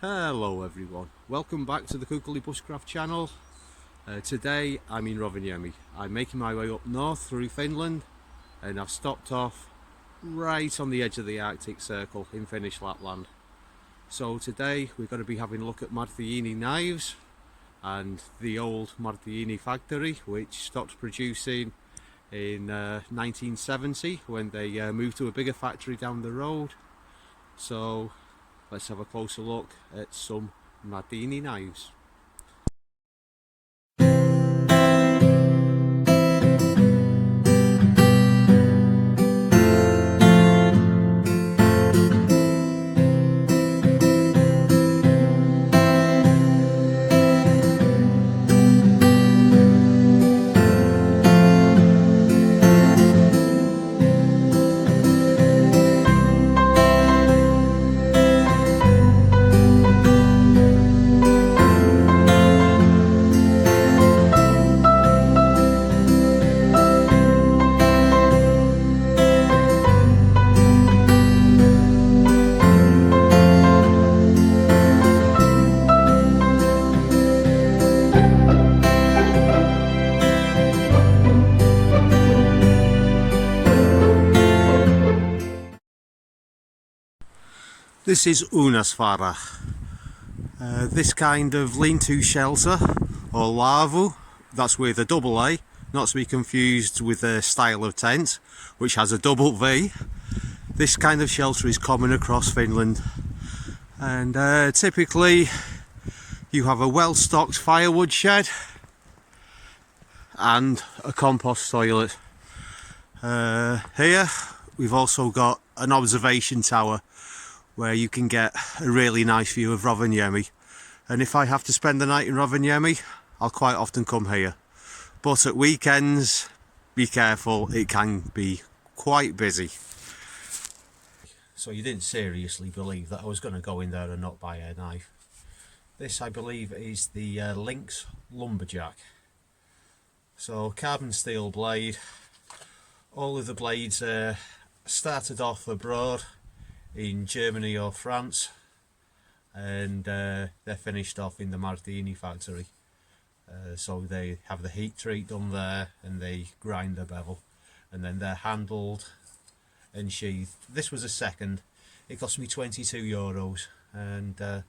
Hello everyone, welcome back to the Bushcraft channel. Today I'm in Rovaniemi. I'm making my way up north through Finland and I've stopped off right on the edge of the Arctic Circle in Finnish Lapland. So today we're going to be having a look at Marttiini knives and the old Marttiini factory, which stopped producing in 1970 when they moved to a bigger factory down the road. So let's have a closer look at some Marttiini knives. This is Unasvara. This kind of lean-to shelter, or lavu, that's with a double A, not to be confused with a style of tent, which has a double V. This kind of shelter is common across Finland, and typically you have a well-stocked firewood shed and a compost toilet. Here we've also got an observation tower where you can get a really nice view of Rovaniemi, and if I have to spend the night in Rovaniemi I'll quite often come here, but at weekends be careful, it can be quite busy. So you didn't seriously believe that I was going to go in there and not buy a knife. This, I believe, is the lynx lumberjack. So carbon steel blade. All of the blades started off abroad in Germany or France, and they're finished off in the Marttiini factory. So they have the heat treat done there and they grind the bevel, and then they're handled and sheathed. This was a second. It cost me €22, and the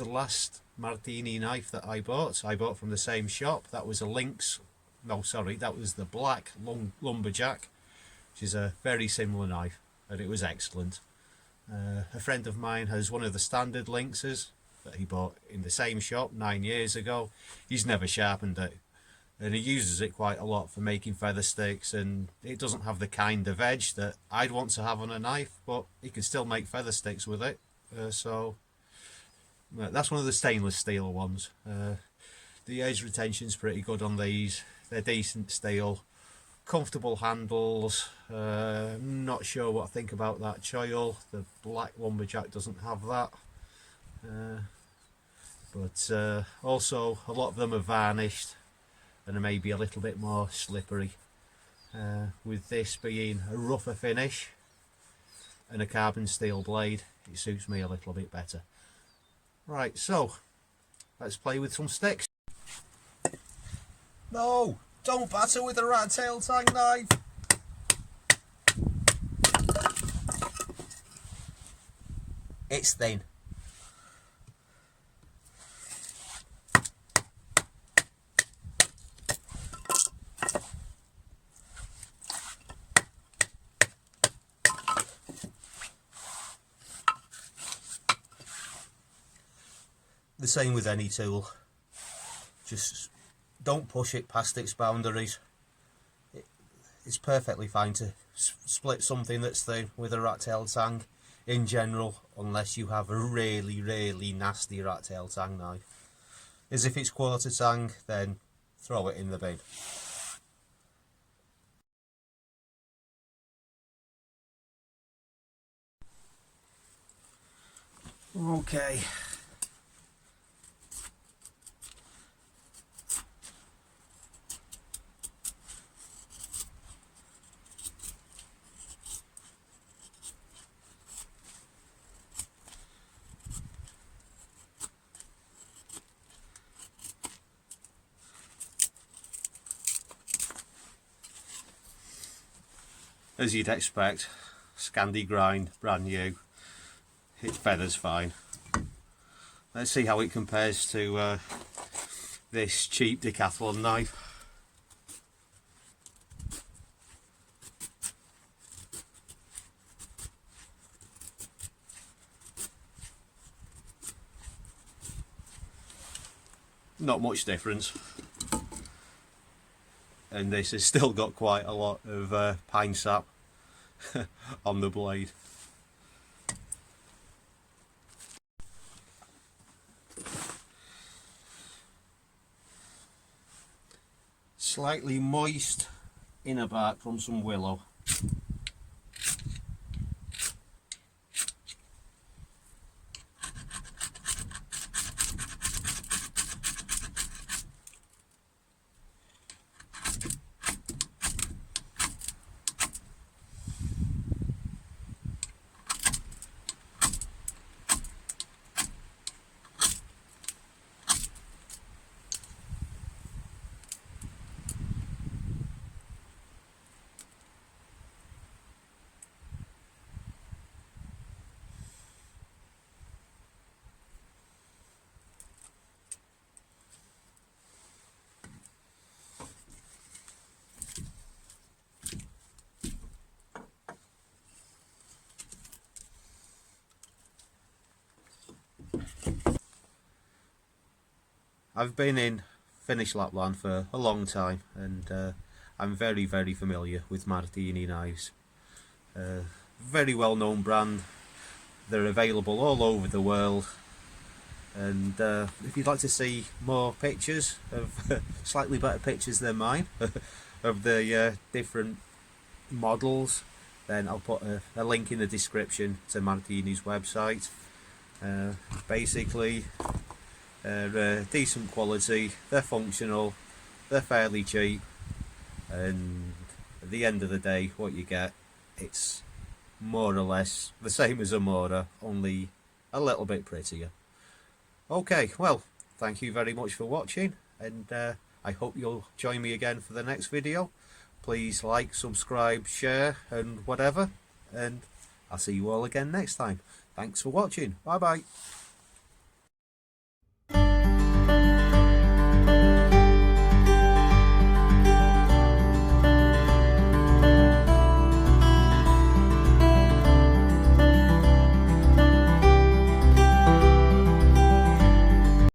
last Marttiini knife that I bought from the same shop. That was a lynx. No, sorry, that was the black lumberjack, which is a very similar knife, and it was excellent. A friend of mine has one of the standard lynxes that he bought in the same shop 9 years ago. He's never sharpened it, and he uses it quite a lot for making feather sticks, and it doesn't have the kind of edge that I'd want to have on a knife, but he can still make feather sticks with it. So that's one of the stainless steel ones. The edge retention's pretty good on these. They're decent steel, comfortable handles. Not sure what I think about that choil. The black lumberjack doesn't have that, but also a lot of them are varnished and are maybe a little bit more slippery. With this being a rougher finish and a carbon steel blade, it suits me a little bit better. Right, so let's play with some sticks. No, don't batter with a rat-tail tang knife. It's thin. The same with any tool. Just don't push it past its boundaries. It's perfectly fine to split something that's thin with a rat-tail tang in general, unless you have a really nasty rat-tail tang knife. As if it's quarter tang, then throw it in the bin. Okay. as you'd expect, Scandi grind, brand new. Its feather's fine. Let's see how it compares to this cheap Decathlon knife. Not much difference, and this has still got quite a lot of pine sap on the blade. Slightly moist inner bark from some willow. I've been in Finnish Lapland for a long time, and I'm very familiar with Marttiini knives. Very well known brand. They're available all over the world, and if you'd like to see more pictures of slightly better pictures than mine of the different models, then I'll put a link in the description to Marttiini's website. Basically, they're decent quality, they're functional, they're fairly cheap, and at the end of the day what you get, it's more or less the same as a Mora, only a little bit prettier. Okay, well, thank you very much for watching, and I hope you'll join me again for the next video. Please like, subscribe, share and whatever, and I'll see you all again next time. Thanks for watching. Bye bye.